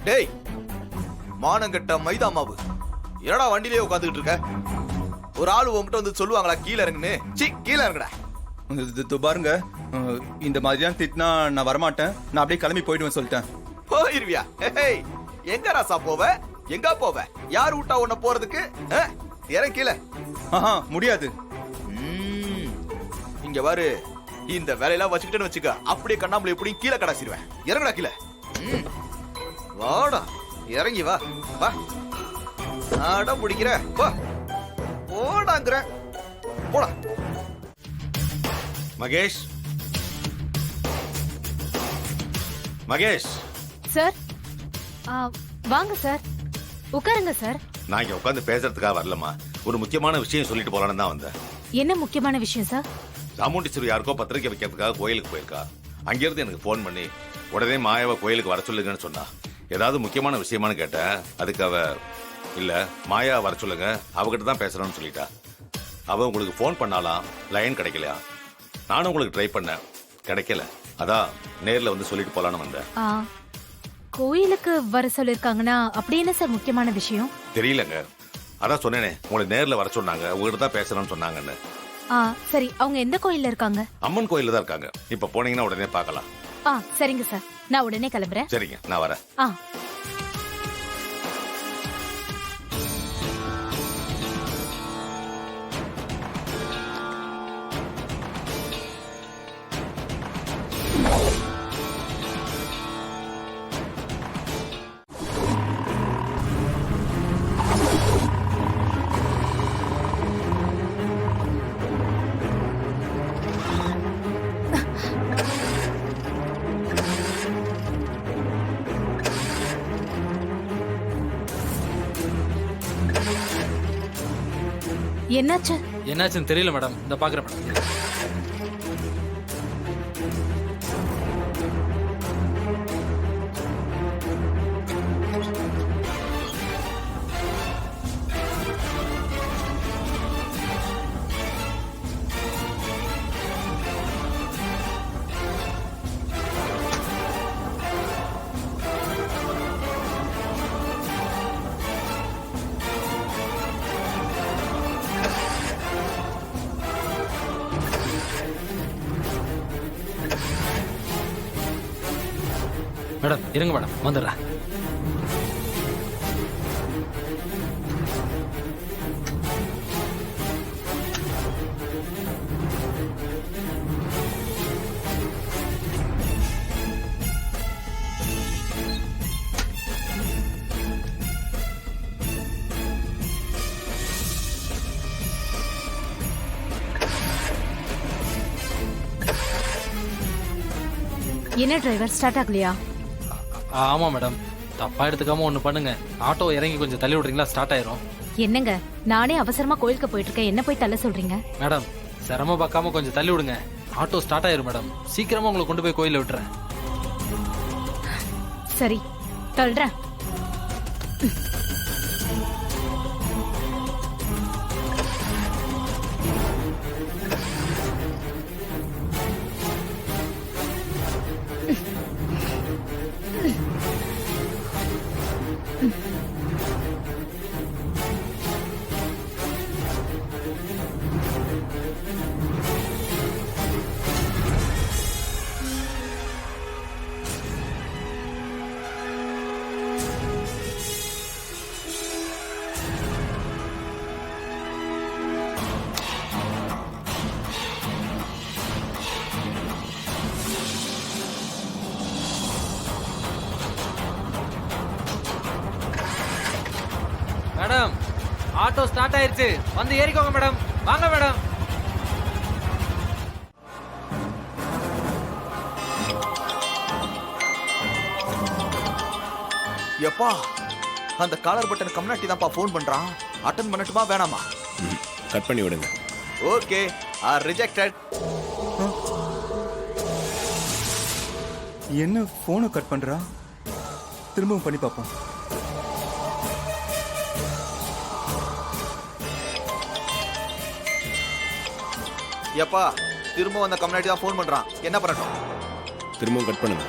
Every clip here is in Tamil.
டேய் மானங்கட்ட மைதா மாவு, என்னடா வண்டியிலே உட்காந்துக்கிட்டு இருக்க? ஒரு ஆளு உங்ககிட்ட வந்து சொல்லுவாங்களா கீழே இறங்குன்னு? சி, கீழே இறங்குடா. பாருங்க, இந்த மாதிரிலாம் திட்டினா நான் வரமாட்டேன், நான் அப்படியே கிளம்பி போயிடுவேன் சொல்லிட்டேன். போயிருவியா? எங்க ராசா போவ? எங்க போவ? யார் விட்டா உன்ன போறதுக்கு? இறங்க கீழே. முடியாது. இங்க பாரு, இந்த வேலையெல்லாம் வச்சுக்கிட்டேன்னு வச்சுக்க, அப்படியே கண்ணாமலை எப்படியும் கீழே கடாசிடுவேன். இறங்குடா கீழே. வாடா, இறங்கி வா வா. அடம் பிடிக்கிற வா, போடாங்கிற போடா. மகேஷ், மகேஷ் சார், வாங்க சார், உட்காருங்க சார். நான் இங்க உட்காந்து பேசுறதுக்காக வரலமா, ஒரு முக்கியமான விஷயம் சொல்லிட்டு போலான்னு தான் வந்தேன். என்ன முக்கியமான விஷயம் சார்? சாமுண்டீஸ்வரி யாருக்கோ பத்திரிக்கை வைக்கிறதுக்காக கோயிலுக்கு போயிருக்கா. அங்கிருந்து எனக்கு போன் பண்ணி உடனே மாயாவை கோயிலுக்கு வர சொல்லுங்கன்னு சொன்னா. ஏதாவது முக்கியமான விஷயமானு கேட்டேன். அதுக்கு அவ இல்ல, மாயா வர சொல்லுங்க, அவகிட்ட தான் பேசுறேன்னு சொல்லிட்டா. அவ உங்களுக்கு போன் பண்ணாலாம், லைன் கிடைக்கலையா. நானும் உங்களுக்கு ட்ரை பண்ணேன், கிடைக்கல. அதான் நேர்ல வந்து சொல்லிட்டு போலான்னு வந்தேன். கோயிலுக்கு வர சொல்லிருக்காங்கன்னா அப்படி என்ன சார் முக்கியமான விஷயம்? தெரியலங்க, அதான் சொன்னேனே, உங்களை நேர்ல வர சொன்னாங்க, உங்ககிட்ட தான் பேசணும்னு சொன்னாங்கன்னு. சரி, அவங்க எந்த கோயில்ல இருக்காங்க? அம்மன் கோயில்ல தான் இருக்காங்க. இப்ப போனீங்கன்னா உடனே பார்க்கலாம். சரிங்க சார், நான் உடனே கிளம்புறேன். சரிங்க, நான் வரேன். என்னாச்சு? என்னாச்சுன்னு தெரியல மேடம், இந்த பாக்குற மேடம். மேடம் இருங்க மேடம், வந்துடுறேன். என்ன டிரைவர், ஸ்டார்ட் ஆகலையா? ஆமா மேடம், தப்பா எடுத்துக்காம ஒண்ணு பண்ணுங்க, ஆட்டோ இறங்கி கொஞ்சம் தள்ளி விடுறீங்களா? ஸ்டார்ட் ஆயிரும். என்னங்க, நானே அவசரமா கோயிலுக்கு போயிட்டு இருக்கேன், என்ன போய் தள்ள சொல்றீங்க? மேடம் சிரமம் பார்க்காம கொஞ்சம் தள்ளி விடுங்க, ஆட்டோ ஸ்டார்ட் ஆயிரும் மேடம். சீக்கிரமா உங்களை கொண்டு போய் கோயில விட்டுறேன். சரி, தள்ளுறேன். மேடம் ஆட்டோ ஸ்டார்ட் ஆயிருச்சு, வந்து ஏறிக்கோங்க மேடம். வாங்க மேடம். எப்பா, அந்த காலர் பட்டன் கம்னாட்டி தான்ப்பா போன் பண்றான். அட்டன் பண்ணட்டுமா வேணாமா? கட் பண்ணி விடுங்க. Okay, rejected. என்ன போனை கட் பண்றா? திரும்பவும் பண்ணி பார்ப்போம். எப்பா, திரும்ப அந்த கம்னாட்டி தான் போன் பண்றான், என்ன பண்ணட்டும்? திரும்பவும் கட் பண்ணுங்க.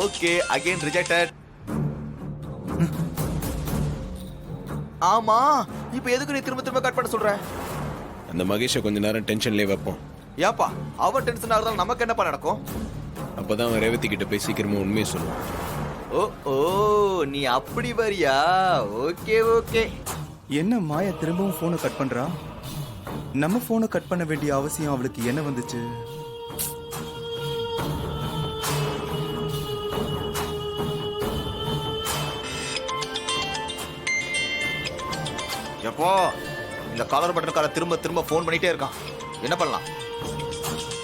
Okay, again rejected. ஆமா, இப்ப எதுக்கு நீ திரும்ப திரும்ப கட் பண்ண சொல்ற? அந்த மகேஷை கொஞ்ச நேரம் டென்ஷன்லயே வைப்போம். ஏப்பா அவன் டென்ஷன் ஆகுறதால நமக்கு என்னப்பா நடக்கும்? அப்பதான் அவன் ரேவதி கிட்ட போய் சீக்கிரமா உண்மையை சொல்லுவான். ஓ ஓ, நீ அப்படி வரியா? Okay okay. என்ன மாயா திரும்பவும் போனை கட் பண்றா? நம்ம போனை கட் பண்ண வேண்டிய அவசியம் அவளுக்கு என்ன வந்துச்சு? எப்போ இந்த காலர் பட்டன்கார திரும்ப திரும்ப ஃபோன் பண்ணிட்டே இருக்கான், என்ன பண்ணலாம்?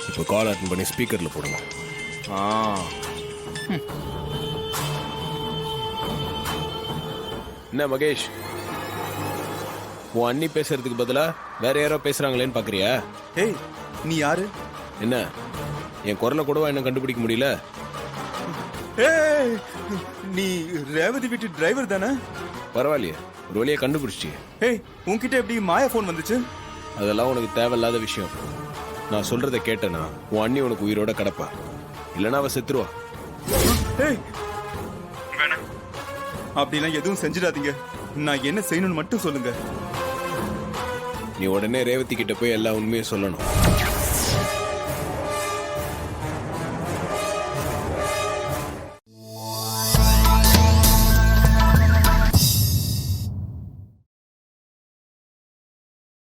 இப்போ கால் அட்டன் பண்ணி ஸ்பீக்கர்ல போடுவோம். ஆ, என்ன மகேஷ், உன் அண்ணி பேசுறதுக்கு பதிலா வேற யாரோ பேசுறாங்களேன்னு பாக்குறியா? ஏய், நீ யாரு? என்ன என் குரலை கூடவா என்ன கண்டுபிடிக்க முடியல? ஏய், நீ ரேவதி வீட்டு டிரைவர் தானே? பரவாயில்லையே, ஒரு வழியை கண்டுபிடிச்சி. ஏய், உன்கிட்ட எப்படி மாயா போன் வந்துச்சு? அதெல்லாம் உனக்கு தேவையில்லாத விஷயம். நான் சொல்றதை கேட்டேனா உன் அண்ணி உனக்கு உயிரோட கிடப்பா, இல்லைன்னா அவ செத்துருவா. ஏய், அப்படிலாம் எதுவும் செஞ்சிடாதீங்க. நான் என்ன செய்யணும்னு மட்டும் சொல்லுங்க. நீ உடனே ரேவதி கிட்ட போய் எல்லா உண்மையும் சொல்லணும்.